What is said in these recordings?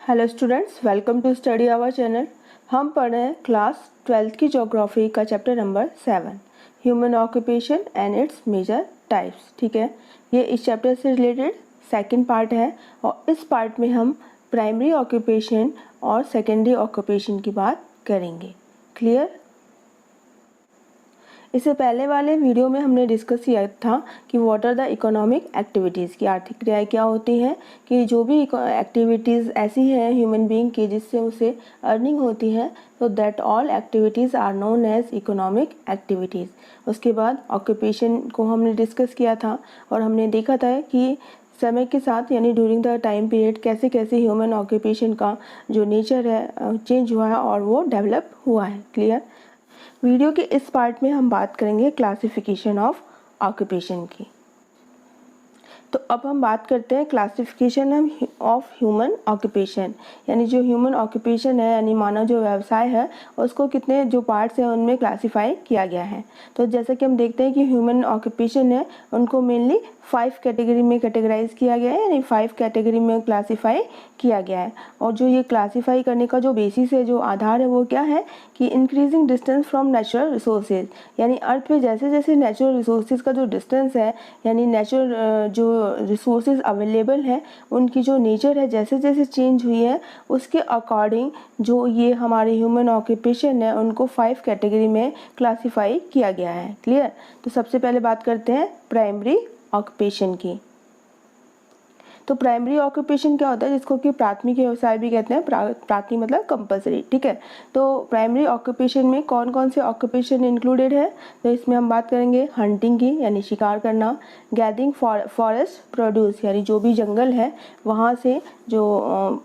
Hello students, welcome to study our channel. हम पढ़ रहे हैं क्लास 12th की ज्योग्राफी का chapter number 7, human occupation and its major types. ठीक है, ये इस चैप्टर से रिलेटेड सेकंड पार्ट है और इस पार्ट में हम प्राइमरी ऑक्यूपेशन और सेकेंडरी ऑक्यूपेशन की बात करेंगे। क्लियर? इससे पहले वाले वीडियो में हमने डिस्कस किया था कि what are the economic activities, की आर्थिक क्रियाएं क्या होती हैं, कि जो भी एक्टिविटीज़ ऐसी हैं ह्यूमन बीइंग की जिससे उसे अर्निंग होती है, तो that all activities are known as economic activities. उसके बाद ऑक्यूपेशन को हमने डिस्कस किया था और हमने देखा था कि समय के साथ यानी ड्यूरिंग द टाइम पीरियड कैसे कैसे ह्यूमन ऑक्यूपेशन का जो नेचर है चेंज हुआ है और वो डेवलप हुआ है। क्लियर? वीडियो के इस पार्ट में हम बात करेंगे क्लासिफिकेशन ऑफ ऑक्यूपेशन की। तो अब हम बात करते हैं क्लासिफिकेशन ऑफ ह्यूमन ऑक्यूपेशन, यानी जो ह्यूमन ऑक्यूपेशन है यानी मानव जो व्यवसाय है उसको कितने जो पार्ट्स हैं उनमें क्लासिफाई किया गया है। तो जैसा कि हम देखते हैं कि ह्यूमन ऑक्यूपेशन है उनको मेनली 5 कैटेगरी में कैटेगराइज किया गया है, यानी 5 कैटेगरी में क्लासीफाई किया गया है। और जो ये क्लासीफाई करने का जो बेसिस है, जो आधार है, वो क्या है कि increasing distance from natural resources, यानी अर्थ पे जैसे जैसे नेचुरल रिसोर्सेज का जो डिस्टेंस है, यानी नेचुरल जो रिसोर्सेज अवेलेबल है उनकी जो नेचर है जैसे जैसे चेंज हुई है उसके अकॉर्डिंग जो ये हमारे ह्यूमन ऑक्यूपेशन है उनको 5 कैटेगरी में क्लासीफाई किया गया है। क्लियर? तो सबसे पहले बात करते हैं प्राइमरी ऑक्यूपेशन की। तो प्राइमरी ऑक्यूपेशन क्या होता है, जिसको कि प्राथमिक व्यवसाय भी कहते हैं। प्राथमिक मतलब कंपलसरी। ठीक है, तो प्राइमरी ऑक्यूपेशन में कौन कौन से ऑक्यूपेशन इंक्लूडेड है, तो इसमें हम बात करेंगे हंटिंग की, यानी शिकार करना, गैदरिंग फॉरेस्ट प्रोड्यूस, यानी जो भी जंगल है वहाँ से जो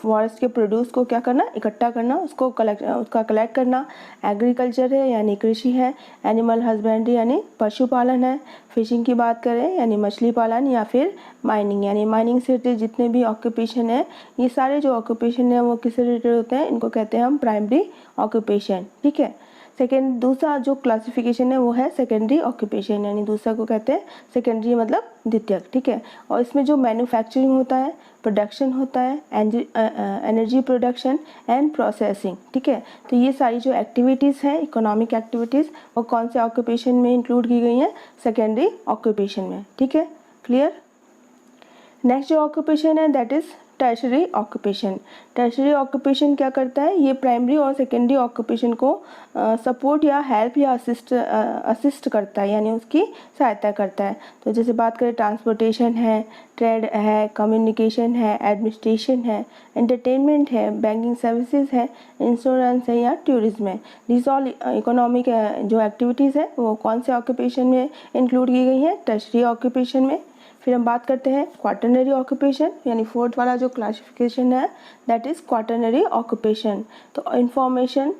फॉरेस्ट के प्रोड्यूस को क्या करना, इकट्ठा करना, उसका कलेक्ट करना। एग्रीकल्चर है यानी कृषि है। एनिमल हस्बेंड्री यानी पशुपालन है। फिशिंग की बात करें यानी मछली पालन, या फिर माइनिंग, यानी माइनिंग से रिलेटेड जितने भी ऑक्यूपेशन है, ये सारे जो ऑक्यूपेशन है वो किससे रिलेटेड होते हैं, इनको कहते हैं हम प्राइमरी ऑक्यूपेशन। ठीक है। सेकेंड दूसरा जो क्लासिफिकेशन है वो है सेकेंडरी ऑक्यूपेशन, यानी दूसरा को कहते हैं सेकेंडरी मतलब द्वितीयक। ठीक है, और इसमें जो मैन्युफैक्चरिंग होता है, प्रोडक्शन होता है, एनर्जी प्रोडक्शन एंड प्रोसेसिंग। ठीक है, तो ये सारी जो एक्टिविटीज़ हैं इकोनॉमिक एक्टिविटीज़ वो कौन से ऑक्यूपेशन में इंक्लूड की गई हैं, सेकेंडरी ऑक्यूपेशन में। ठीक है, क्लियर? नेक्स्ट जो ऑक्यूपेशन है that is tertiary occupation. Tertiary occupation क्या करता है, ये प्राइमरी और सेकेंडरी ऑक्यूपेशन को सपोर्ट या हेल्प या असिस्ट करता है, यानी उसकी सहायता करता है। तो जैसे बात करें ट्रांसपोर्टेशन है, ट्रेड है, कम्युनिकेशन है, एडमिनिस्ट्रेशन है, एंटरटेनमेंट है, बैंकिंग सर्विसेज है, इंश्योरेंस है या टूरिज्म है। दिस ऑल इकोनॉमिक जो एक्टिविटीज़ है वो कौन से ऑक्यूपेशन में इंक्लूड की गई हैं, टर्शरी ऑक्यूपेशन में। फिर हम बात करते हैं क्वाटरनरी ऑक्यूपेशन, यानी फोर्थ वाला जो क्लासिफिकेशन है दैट इज क्वाटरनरी ऑक्यूपेशन। तो information,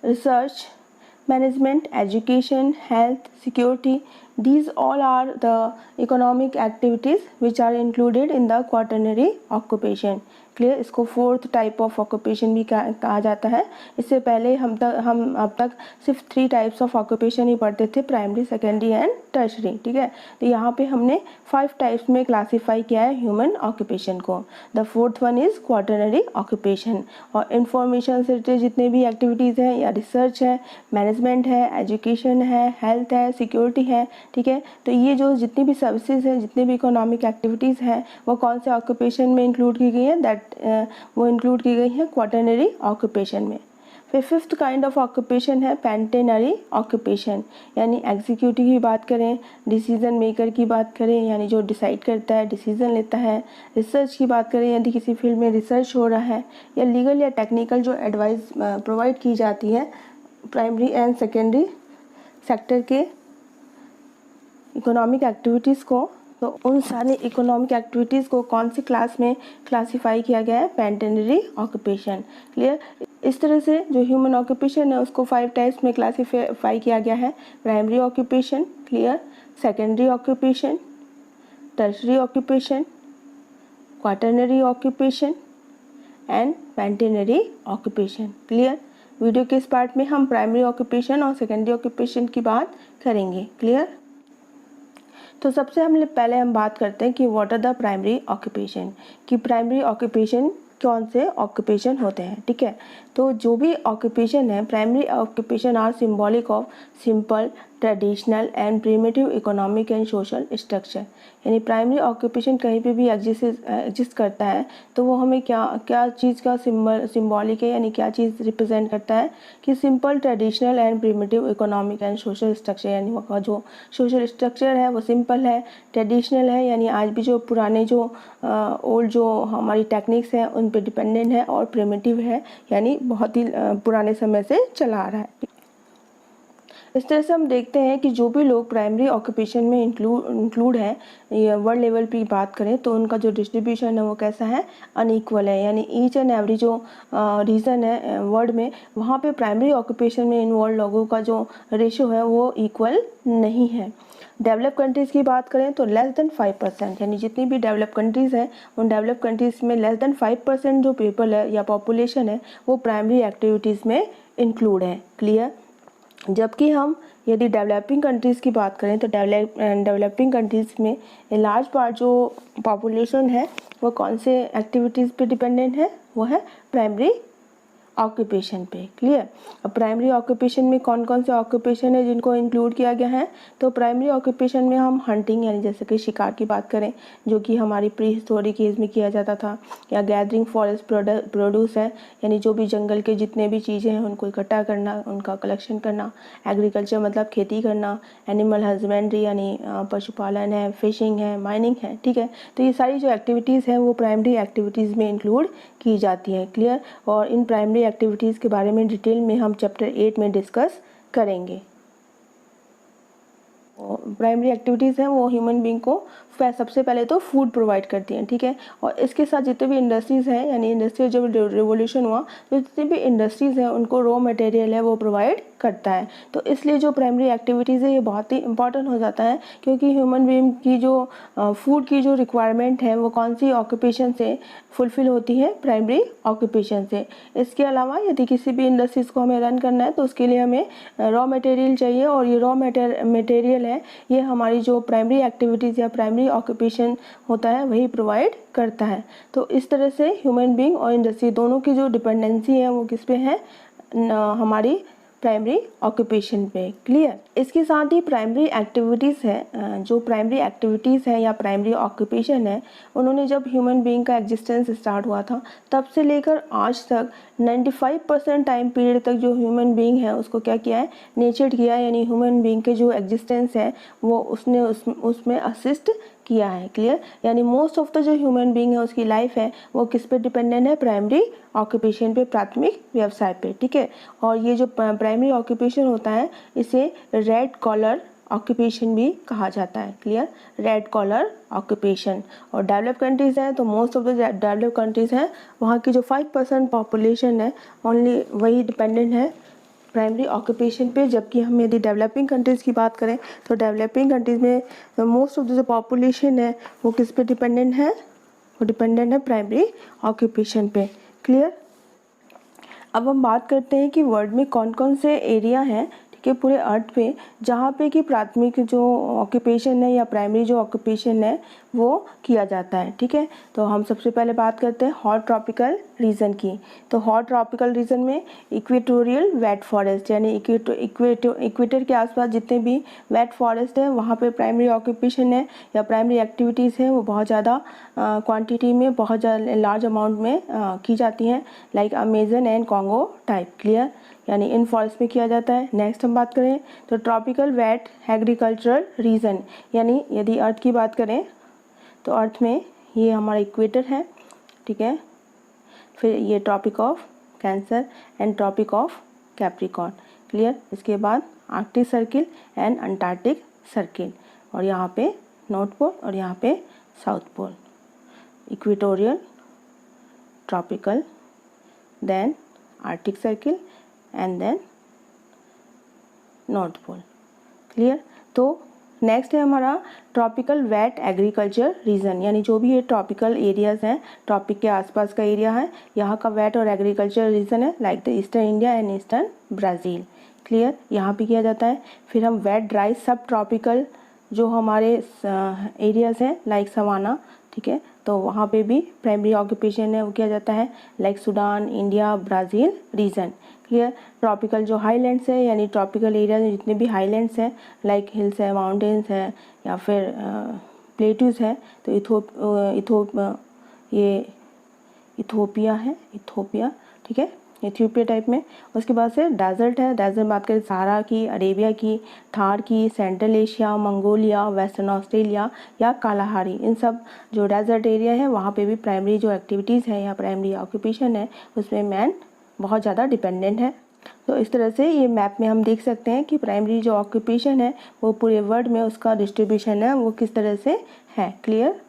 research, management, education, health, security, these all are the economic activities which are included in the quaternary occupation. Clear? इसको फोर्थ टाइप ऑफ ऑक्यूपेशन भी कहा जाता है। इससे पहले हम अब तक सिर्फ 3 टाइप्स ऑफ ऑक्यूपेशन ही पढ़ते थे, प्राइमरी, सेकेंडरी एंड टर्शरी। ठीक है, तो यहाँ पे हमने 5 टाइप्स में क्लासीफाई किया है ह्यूमन ऑक्यूपेशन को। The fourth one is quaternary occupation. और इंफॉर्मेशन से रिलेटेड जितने भी एक्टिविटीज़ हैं, या रिसर्च है, मैनेजमेंट है, एजुकेशन है, हेल्थ है, सिक्योरिटी है। ठीक है, तो ये जो जितनी भी सर्विसेज हैं, जितनी भी इकोनॉमिक एक्टिविटीज़ हैं वो कौन से ऑक्यूपेशन में इंक्लूड की गई हैं, वो इंक्लूड की गई है क्वाटरनरी ऑक्यूपेशन में। फिर फिफ्थ काइंड ऑफ ऑक्यूपेशन है पेंटेनरी ऑक्यूपेशन, यानी एग्जीक्यूटिव की बात करें, डिसीजन मेकर की बात करें, यानी जो डिसाइड करता है, डिसीजन लेता है। रिसर्च की बात करें, यदि किसी फील्ड में रिसर्च हो रहा है, या लीगल या टेक्निकल जो एडवाइस प्रोवाइड की जाती है प्राइमरी एंड सेकेंडरी सेक्टर के इकोनॉमिक एक्टिविटीज़ को, तो उन सारी इकोनॉमिक एक्टिविटीज़ को कौन सी क्लास में क्लासीफाई किया गया है, पेंटेनरी ऑक्यूपेशन। क्लियर? इस तरह से जो ह्यूमन ऑक्यूपेशन है उसको 5 टाइप्स में क्लासीफाई किया गया है। Primary occupation, clear, secondary occupation, tertiary occupation, quaternary occupation and पेंटेनरी ऑक्यूपेशन। क्लियर? वीडियो के इस पार्ट में हम प्राइमरी ऑक्यूपेशन और सेकेंडरी ऑक्यूपेशन की बात करेंगे। क्लियर? तो सबसे पहले हम बात करते हैं कि what are the primary occupation, कि प्राइमरी ऑक्यूपेशन कौन से ऑक्यूपेशन होते हैं, ठीक है। तो जो भी ऑक्यूपेशन है, primary occupation are symbolic of simple, traditional and primitive economic and social structure. यानी प्राइमरी ऑक्यूपेशन कहीं पे भी एग्जिस्ट करता है तो वो हमें क्या चीज़ का सिंबॉलिक है, यानी क्या चीज़ रिप्रेजेंट करता है कि simple, traditional and primitive economic and social structure. यानी वहाँ जो सोशल स्ट्रक्चर है वो सिंपल है, ट्रेडिशनल है, यानी आज भी जो पुराने जो ओल्ड जो हमारी टेक्निक्स हैं उन पे डिपेंडेंट है, और प्रिमिटिव है यानी बहुत ही पुराने समय से चला आ रहा है। इस तरह से हम देखते हैं कि जो भी लोग प्राइमरी ऑक्यूपेशन में इंक्लूड है, ये वर्ल्ड लेवल पे बात करें तो उनका जो डिस्ट्रीब्यूशन है वो कैसा है, अनइक्वल है। यानी ईच एंड एवरी जो रीजन है वर्ल्ड में, वहाँ पे प्राइमरी ऑक्यूपेशन में इन्वॉल्व लोगों का जो रेशो है वो इक्वल नहीं है। डेवलप कंट्रीज़ की बात करें तो लेस देन 5%, यानी जितनी भी डेवलप कंट्रीज़ हैं उन डेवलप कंट्रीज़ में लेस देन 5% जो पीपल है या पॉपुलेशन है वो प्राइमरी एक्टिविटीज़ में इंक्लूड है। क्लियर। जबकि हम यदि डेवलपिंग कंट्रीज़ की बात करें तो डेवलपिंग कंट्रीज़ में लार्ज पार्ट जो पॉपुलेशन है वो कौन से एक्टिविटीज़ पे डिपेंडेंट है, वो है प्राइमरी ऑक्यूपेशन पे। क्लियर। अब प्राइमरी ऑक्यूपेशन में कौन कौन से ऑक्यूपेशन है जिनको इंक्लूड किया गया है, तो प्राइमरी ऑक्यूपेशन में हम हंटिंग यानी जैसे कि शिकार की बात करें जो कि हमारी प्री हिस्टोरिक एज में किया जाता था, या गैदरिंग फॉरेस्ट प्रोड्यूस है यानी जो भी जंगल के जितने भी चीज़ें हैं उनको इकट्ठा करना, उनका कलेक्शन करना, एग्रीकल्चर मतलब खेती करना, एनिमल हस्बेंड्री यानी पशुपालन है, फिशिंग है, माइनिंग है, ठीक है। तो ये सारी जो एक्टिविटीज़ हैं वो प्राइमरी एक्टिविटीज़ में इंक्लूड की जाती हैं। क्लियर। और इन प्राइमरी एक्टिविटीज़ के बारे में डिटेल में हम चैप्टर 8 में डिस्कस करेंगे। प्राइमरी एक्टिविटीज़ हैं वो ह्यूमन बीइंग को सबसे पहले तो फूड प्रोवाइड करती हैं, ठीक है। और इसके साथ जितने भी इंडस्ट्रीज़ हैं, यानी इंडस्ट्रियल जब रिवोल्यूशन हुआ तो जितने भी इंडस्ट्रीज़ हैं उनको रॉ मटेरियल है वो प्रोवाइड करता है। तो इसलिए जो प्राइमरी एक्टिविटीज़ है ये बहुत ही इंपॉर्टेंट हो जाता है, क्योंकि ह्यूमन बीइंग की जो फूड की जो रिक्वायरमेंट है वो कौन सी ऑक्यूपेशन से फुलफिल होती है, प्राइमरी ऑक्यूपेशन से। इसके अलावा यदि किसी भी इंडस्ट्रीज़ को हमें रन करना है तो उसके लिए हमें रॉ मटेरियल चाहिए, और ये रॉ मटेरियल है ये हमारी जो प्राइमरी एक्टिविटीज़ या प्राइमरी ऑक्यूपेशन होता है वही प्रोवाइड करता है। तो इस तरह से ह्यूमन बीइंग और इंडस्ट्री दोनों की जो डिपेंडेंसी है वो किस पे है, हमारी प्राइमरी ऑक्यूपेशन पे। क्लियर। इसके साथ ही प्राइमरी एक्टिविटीज़ है, जो प्राइमरी एक्टिविटीज़ है या प्राइमरी ऑक्यूपेशन है, उन्होंने जब ह्यूमन बीइंग का एग्जिस्टेंस स्टार्ट हुआ था तब से लेकर आज तक 95% टाइम पीरियड तक जो ह्यूमन बीइंग है उसको क्या किया है, नेचर किया है। यानी ह्यूमन बीइंग के जो एग्जिस्टेंस है वो उसने उसमें असिस्ट किया है। क्लियर। यानी मोस्ट ऑफ द जो ह्यूमन बीइंग है उसकी लाइफ है वो किस पे डिपेंडेंट है, प्राइमरी ऑक्यूपेशन पे, प्राथमिक व्यवसाय पे, ठीक है। और ये जो प्राइमरी ऑक्यूपेशन होता है इसे रेड कॉलर ऑक्यूपेशन भी कहा जाता है। क्लियर। Red collar occupation. और डेवलप कंट्रीज़ हैं तो most of the develop countries हैं वहाँ की जो 5% पॉपुलेशन है ओनली वही डिपेंडेंट है प्राइमरी ऑक्यूपेशन पे। जबकि हम यदि डेवलपिंग कंट्रीज़ की बात करें तो डेवलपिंग कंट्रीज़ में मोस्ट ऑफ द जो पॉपुलेशन है वो किस पे डिपेंडेंट है, वो डिपेंडेंट है प्राइमरी ऑक्यूपेशन पे। क्लियर। अब हम बात करते हैं कि वर्ल्ड में कौन कौन से एरिया हैं, ठीक है, पूरे अर्थ पे जहाँ पे कि प्राथमिक जो ऑक्यूपेशन है या प्राइमरी जो ऑक्यूपेशन है वो किया जाता है, ठीक है। तो हम सबसे पहले बात करते हैं हॉट ट्रॉपिकल रीजन की। तो हॉट ट्रॉपिकल रीजन में इक्वेटोरियल वेट फॉरेस्ट यानी इक्वेटर के आसपास जितने भी वेट फॉरेस्ट है वहाँ पे प्राइमरी ऑक्यूपेशन है या प्राइमरी एक्टिविटीज़ है वो बहुत ज़्यादा क्वांटिटी में, बहुत ज़्यादा लार्ज अमाउंट में की जाती हैं, like Amazon and Congo type. Clear. यानी इन फॉरेस्ट में किया जाता है। नेक्स्ट हम बात करें तो ट्रॉपिकल वेट एग्रीकल्चरल रीजन, यानी यदि अर्थ की बात करें तो अर्थ में ये हमारा इक्वेटर है, ठीक है। फिर ये Tropic of Cancer and Tropic of Capricorn. Clear. इसके बाद Arctic Circle and Antarctic Circle, और यहाँ पे नॉर्थ पोल और यहाँ पे South Pole. Equatorial, tropical, then Arctic Circle and then North Pole. Clear. तो नेक्स्ट है हमारा ट्रॉपिकल वेट एग्रीकल्चर रीजन, यानी जो भी ये ट्रॉपिकल एरियाज हैं, ट्रॉपिक के आसपास का एरिया है, यहाँ का वेट और एग्रीकल्चर रीजन है, like the eastern India and eastern Brazil. Clear. यहाँ पे किया जाता है। फिर हम वेट ड्राई सब ट्रॉपिकल जो हमारे एरियाज हैं लाइक सवाना, ठीक है, तो वहाँ पे भी प्राइमरी ऑक्यूपेशन है वो किया जाता है, like Sudan, India, Brazil region. Clear. Tropical जो हाईलैंड्स है यानी ट्रॉपिकल एरिया में जितने भी हाईलैंड्स हैं, लाइक हिल्स है, माउंटेन्स है या फिर प्लेट्यूज है, तो ये इथोपिया है, इथोपिया, ठीक है, इथियोपिया टाइप में। उसके बाद से डेजर्ट है, डेजर्ट बात करें सहारा की, अरेबिया की, थार की, central Asia, Mongolia, western Australia या कालाहारी, इन सब जो डेजर्ट एरिया है वहाँ पे भी प्राइमरी जो एक्टिविटीज़ है या प्राइमरी ऑक्यूपेशन है उसमें मैन बहुत ज़्यादा डिपेंडेंट है। तो इस तरह से ये मैप में हम देख सकते हैं कि प्राइमरी जो ऑक्यूपेशन है वो पूरे वर्ल्ड में उसका डिस्ट्रीब्यूशन है वो किस तरह से है। क्लियर।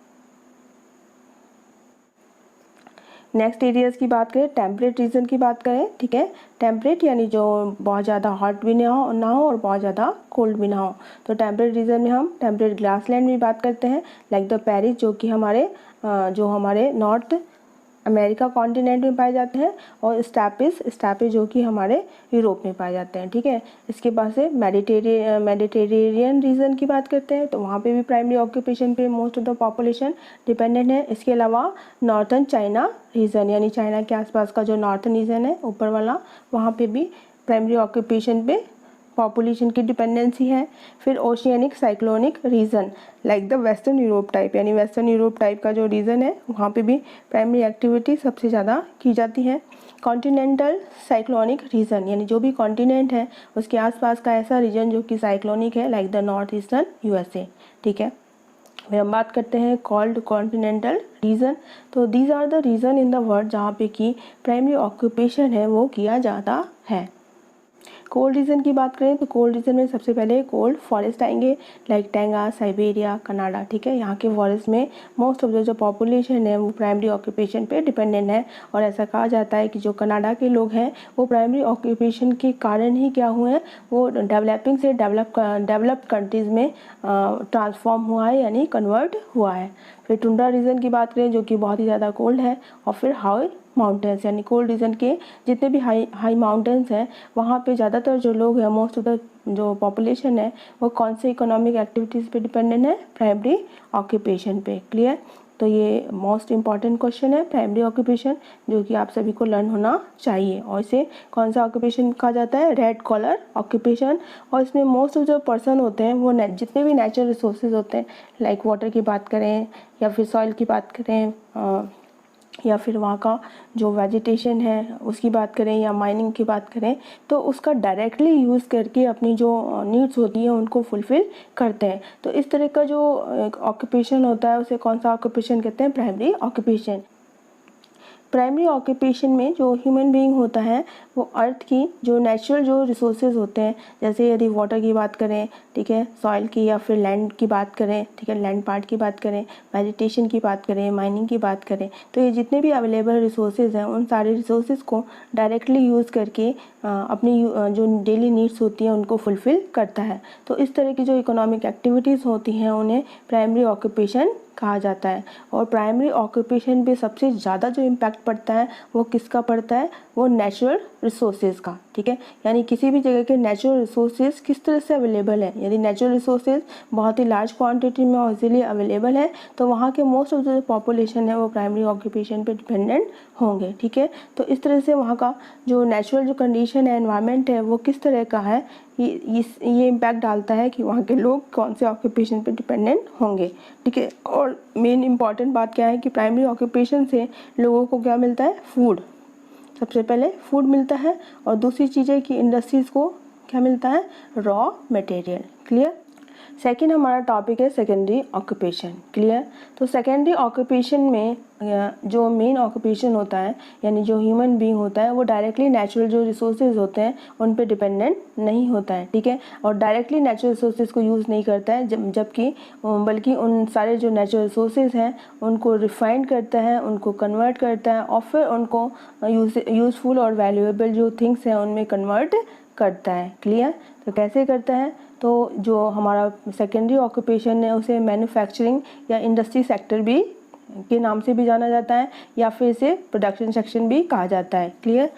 नेक्स्ट एरियाज़ की बात करें, टेम्परेट रीजन की बात करें, ठीक है। टेम्परेट यानी जो बहुत ज़्यादा हॉट भी ना हो और बहुत ज़्यादा कोल्ड भी ना हो। तो टेम्परेट रीजन में हम टेम्परेट ग्रासलैंड में बात करते हैं, लाइक द पेरिस जो कि हमारे नॉर्थ अमेरिका कॉन्टिनेंट में पाए जाते हैं, और स्टैपिस जो कि हमारे यूरोप में पाए जाते हैं, ठीक है। इसके बाद से मेडिटेरेनियन रीजन की बात करते हैं, तो वहाँ पे भी प्राइमरी ऑक्यूपेशन पे most of the population dependent है। इसके अलावा नॉर्थन चाइना रीजन यानी चाइना के आसपास का जो नॉर्थन रीजन है ऊपर वाला, वहाँ पे भी प्राइमरी ऑक्यूपेशन पे पॉपुलेशन की डिपेंडेंसी है। फिर oceanic cyclonic region like the western Europe type यानी वेस्टर्न यूरोप टाइप का जो रीजन है वहाँ पे भी प्राइमरी एक्टिविटी सबसे ज़्यादा की जाती है। कॉन्टिनेंटल साइक्लोनिक रीजन यानी जो भी कॉन्टिनेंट है उसके आसपास का ऐसा रीजन जो कि साइक्लोनिक है, like the north eastern USA, ठीक है। फिर हम बात करते हैं कॉल्ड कॉन्टिनेंटल रीजन। तो these are the region in the world जहाँ पे कि प्राइमरी ऑक्यूपेशन है वो किया जाता है। कोल्ड रीजन की बात करें तो कोल्ड रीजन में सबसे पहले कोल्ड फॉरेस्ट आएंगे, लाइक टैंगा, साइबेरिया, कनाडा, ठीक है। यहाँ के फॉरेस्ट में मोस्ट ऑफ द जो पॉपुलेशन है वो प्राइमरी ऑक्यूपेशन पे डिपेंडेंट है, और ऐसा कहा जाता है कि जो कनाडा के लोग हैं वो प्राइमरी ऑक्यूपेशन के कारण ही क्या हुए हैं, वो डेवलपिंग से डेवलप्ड कंट्रीज़ में ट्रांसफॉर्म हुआ है यानी कन्वर्ट हुआ है। फिर टुंड्रा रीजन की बात करें जो कि बहुत ही ज़्यादा कोल्ड है, और फिर हाई माउंटेन्स यानी कोल्ड रीजन के जितने भी हाई माउंटेन्स हैं वहाँ पे ज़्यादातर जो लोग हैं, मोस्ट ऑफ द जो पॉपुलेशन है वो कौन से इकोनॉमिक एक्टिविटीज़ पे डिपेंडेंट है, प्राइमरी ऑक्यूपेशन पे। क्लियर। तो ये मोस्ट इंपॉर्टेंट क्वेश्चन है प्राइमरी ऑक्यूपेशन, जो कि आप सभी को लर्न होना चाहिए। और इसे कौन सा ऑक्यूपेशन कहा जाता है, रेड कॉलर ऑक्यूपेशन। और इसमें मोस्ट ऑफ जो पर्सन होते हैं वो जितने भी नेचुरल रिसोर्सेज होते हैं, लाइक वाटर की बात करें या फिर सॉइल की बात करें या फिर वहाँ का जो वेजिटेशन है उसकी बात करें या माइनिंग की बात करें, तो उसका डायरेक्टली यूज़ करके अपनी जो नीड्स होती हैं उनको फुलफ़िल करते हैं। तो इस तरह का जो ऑक्यूपेशन होता है उसे कौन सा ऑक्यूपेशन कहते हैं, प्राइमरी ऑक्यूपेशन। प्राइमरी ऑक्यूपेशन में जो ह्यूमन बीइंग होता है वो अर्थ की जो नेचुरल जो रिसोर्सेज होते हैं, जैसे यदि वाटर की बात करें, ठीक है, सॉइल की या फिर लैंड की बात करें, ठीक है, लैंड पार्ट की बात करें, वेजिटेशन की बात करें, माइनिंग की बात करें, तो ये जितने भी अवेलेबल रिसोर्सेज हैं उन सारे रिसोर्सेज को डायरेक्टली यूज़ करके अपनी जो डेली नीड्स होती हैं उनको फुलफ़िल करता है। तो इस तरह की जो इकोनॉमिक एक्टिविटीज़ होती हैं उन्हें प्राइमरी ऑक्यूपेशन कहा जाता है। और प्राइमरी ऑक्यूपेशन पे सबसे ज़्यादा जो इम्पैक्ट पड़ता है वो किसका पड़ता है, वो नेचुरल रिसोर्सेज का, ठीक है। यानी किसी भी जगह के नेचुरल रिसोर्सेज किस तरह से अवेलेबल है, यदि नेचुरल रिसोर्सेज बहुत ही लार्ज क्वांटिटी में और इजीली अवेलेबल है तो वहाँ के मोस्ट ऑफ द पॉपुलेशन है वो प्राइमरी ऑक्यूपेशन पे डिपेंडेंट होंगे, ठीक है। तो इस तरह से वहाँ का जो नेचुरल जो कंडीशन है, एनवायरनमेंट है, वो किस तरह का है, ये इम्पैक्ट डालता है कि वहाँ के लोग कौन से ऑक्यूपेशन पे डिपेंडेंट होंगे, ठीक है। और मेन इम्पॉर्टेंट बात क्या है कि प्राइमरी ऑक्यूपेशन से लोगों को क्या मिलता है, फूड। सबसे पहले फूड मिलता है, और दूसरी चीज़ है कि इंडस्ट्रीज़ को क्या मिलता है, रॉ मटेरियल। क्लियर। सेकंड हमारा टॉपिक है सेकेंडरी ऑक्यूपेशन। क्लियर। तो सेकेंडरी ऑक्यूपेशन में जो मेन ऑक्यूपेशन होता है यानी जो ह्यूमन बीइंग होता है वो डायरेक्टली नेचुरल जो रिसोर्सेज होते हैं उन पे डिपेंडेंट नहीं होता है, ठीक है, और डायरेक्टली नेचुरल रिसोर्सेज को यूज़ नहीं करता है, जबकि बल्कि उन सारे जो नेचुरल रिसोर्सेज हैं उनको रिफाइंड करता है, उनको कन्वर्ट करता है और फिर उनको यूज़फुल और वैल्यूएबल जो थिंग्स हैं उनमें कन्वर्ट करता है। क्लियर। तो कैसे करता है, तो जो हमारा सेकेंडरी ऑक्यूपेशन है उसे मैन्युफैक्चरिंग या इंडस्ट्री सेक्टर भी के नाम से भी जाना जाता है, या फिर इसे प्रोडक्शन सेक्शन भी कहा जाता है। क्लियर।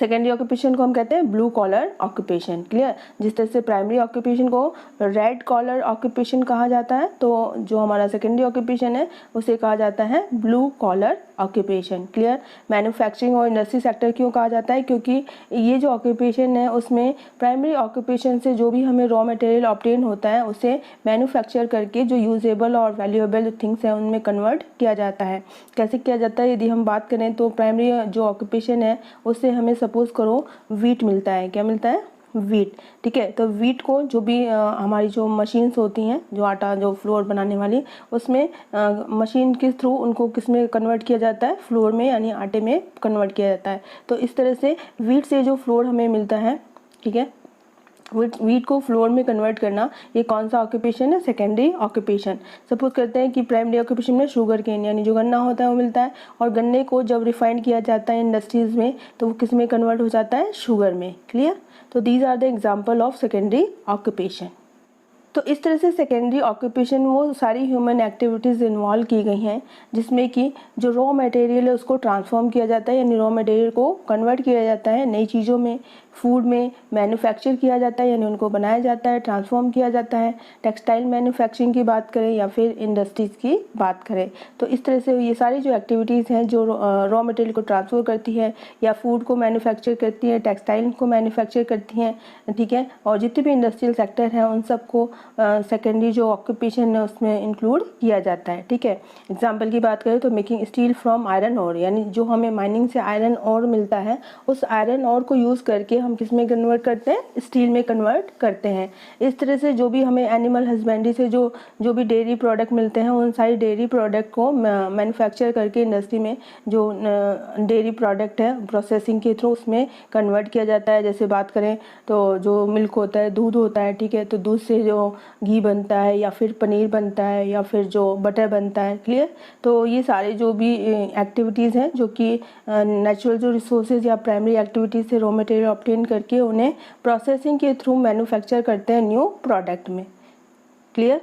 सेकेंडरी ऑक्यूपेशन को हम कहते हैं ब्लू कॉलर ऑक्यूपेशन। क्लियर। जिस तरह से प्राइमरी ऑक्यूपेशन को रेड कॉलर ऑक्यूपेशन कहा जाता है, तो जो हमारा सेकेंडरी ऑक्यूपेशन है उसे कहा जाता है blue collar occupation. Clear. Manufacturing और इंडस्ट्री सेक्टर क्यों कहा जाता है? क्योंकि ये जो ऑक्यूपेशन है उसमें प्राइमरी ऑक्यूपेशन से जो भी हमें रॉ मटेरियल ऑब्टेन होता है उसे मैन्युफैक्चर करके जो यूजेबल और वैल्यूएबल थिंग्स हैं उनमें कन्वर्ट किया जाता है। कैसे किया जाता है? यदि हम बात करें तो प्राइमरी जो ऑक्यूपेशन है उससे हमें सपोज करो वीट मिलता है। क्या मिलता है? वीट। ठीक है। तो वीट को जो भी हमारी जो मशीन्स होती हैं, जो आटा जो फ्लोर बनाने वाली, उसमें मशीन के थ्रू उनको किस में कन्वर्ट किया जाता है? फ्लोर में, यानी आटे में कन्वर्ट किया जाता है। तो इस तरह से वीट से जो फ्लोर हमें मिलता है, ठीक है, वीट को फ्लोर में कन्वर्ट करना, ये कौन सा ऑक्यूपेशन है? Secondary occupation. सपोज करते हैं कि प्राइमरी ऑक्यूपेशन में शुगर केन यानी जो गन्ना होता है वो मिलता है, और गन्ने को जब रिफाइंड किया जाता है इंडस्ट्रीज में तो वो किस में कन्वर्ट हो जाता है? शुगर में। क्लियर। तो these are the example of secondary occupation. तो इस तरह से सेकेंडरी ऑक्यूपेशन वो सारी ह्यूमन एक्टिविटीज़ इन्वॉल्व की गई हैं जिसमें कि जो रॉ मटेरियल है उसको ट्रांसफॉर्म किया जाता है, यानी रॉ मटेरियल को कन्वर्ट किया जाता है नई चीज़ों में, फूड में मैन्युफैक्चर किया जाता है यानी उनको बनाया जाता है, ट्रांसफॉर्म किया जाता है। टेक्सटाइल मैन्युफैक्चरिंग की बात करें या फिर इंडस्ट्रीज़ की बात करें, तो इस तरह से ये सारी जो एक्टिविटीज़ हैं जो रॉ मटेरियल को ट्रांसफर करती है या फूड को मैन्युफैक्चर करती है, टेक्सटाइल को मैन्युफैक्चर करती हैं, ठीक है, और जितने भी इंडस्ट्रियल सेक्टर हैं उन सबको सेकेंडरी जो ऑक्यूपेशन है उसमें इंक्लूड किया जाता है। ठीक है। एग्जाम्पल की बात करें तो making steel from iron ore, यानी जो हमें माइनिंग से आयरन ओर मिलता है उस आयरन ओर को यूज़ करके हम किस में कन्वर्ट करते हैं? स्टील में कन्वर्ट करते हैं। इस तरह से जो भी हमें एनिमल हस्बेंड्री से जो भी डेयरी प्रोडक्ट मिलते हैं उन सारी डेयरी प्रोडक्ट को मैन्युफैक्चर करके इंडस्ट्री में जो डेयरी प्रोडक्ट है प्रोसेसिंग के थ्रू उसमें कन्वर्ट किया जाता है। जैसे बात करें तो जो मिल्क होता है, दूध होता है, ठीक है, तो दूध से जो घी बनता है या फिर पनीर बनता है या फिर जो बटर बनता है। क्लियर। तो ये सारे जो भी एक्टिविटीज़ हैं जो कि नेचुरल जो रिसोर्सेज या प्राइमरी एक्टिविटीज़ से रॉ मटेरियल ऑब्टेन करके उन्हें प्रोसेसिंग के थ्रू मैन्युफैक्चर करते हैं न्यू प्रोडक्ट में। क्लियर।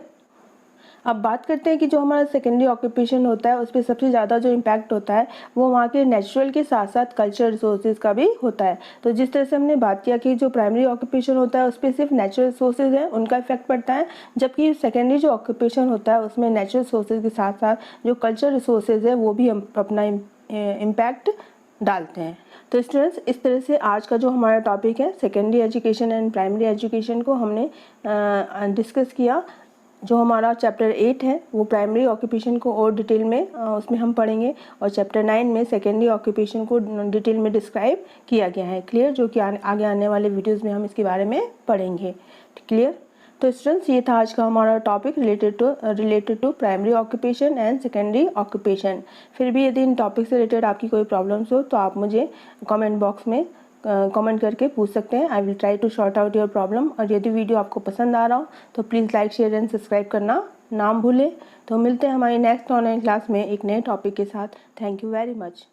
अब बात करते हैं कि जो हमारा सेकेंडरी ऑक्यूपेशन होता है उस पर सबसे ज़्यादा जो इम्पैक्ट होता है वो वहाँ के नेचुरल के साथ साथ कल्चर रिसोर्सेज का भी होता है। तो जिस तरह से हमने बात किया कि जो प्राइमरी ऑक्यूपेशन होता है उस पर सिर्फ नेचुरल रिसोर्सेज है उनका इफेक्ट पड़ता है, जबकि सेकेंडरी जो ऑक्यूपेशन होता है उसमें नेचुरल रिसोर्सेज के साथ साथ जो कल्चर रिसोर्सेज है वो भी अपना इम्पैक्ट डालते हैं। तो स्टूडेंट्स, इस तरह से आज का जो हमारा टॉपिक है secondary education and primary education को हमने डिस्कस किया। जो हमारा चैप्टर 8 है वो प्राइमरी ऑक्यूपेशन को और डिटेल में उसमें हम पढ़ेंगे, और चैप्टर 9 में सेकेंडरी ऑक्यूपेशन को डिटेल में डिस्क्राइब किया गया है। क्लियर। जो कि आगे आने वाले वीडियोस में हम इसके बारे में पढ़ेंगे। क्लियर। तो स्टूडेंट्स, ये था आज का हमारा topic related to primary occupation and secondary occupation. फिर भी यदि इन टॉपिक से रिलेटेड आपकी कोई प्रॉब्लम्स हो तो आप मुझे कमेंट बॉक्स में कमेंट करके पूछ सकते हैं। I will try to sort out your problem. और यदि वीडियो आपको पसंद आ रहा हो तो please like, share and subscribe करना ना भूलें। तो मिलते हैं हमारी नेक्स्ट ऑनलाइन क्लास में एक नए टॉपिक के साथ। Thank you very much.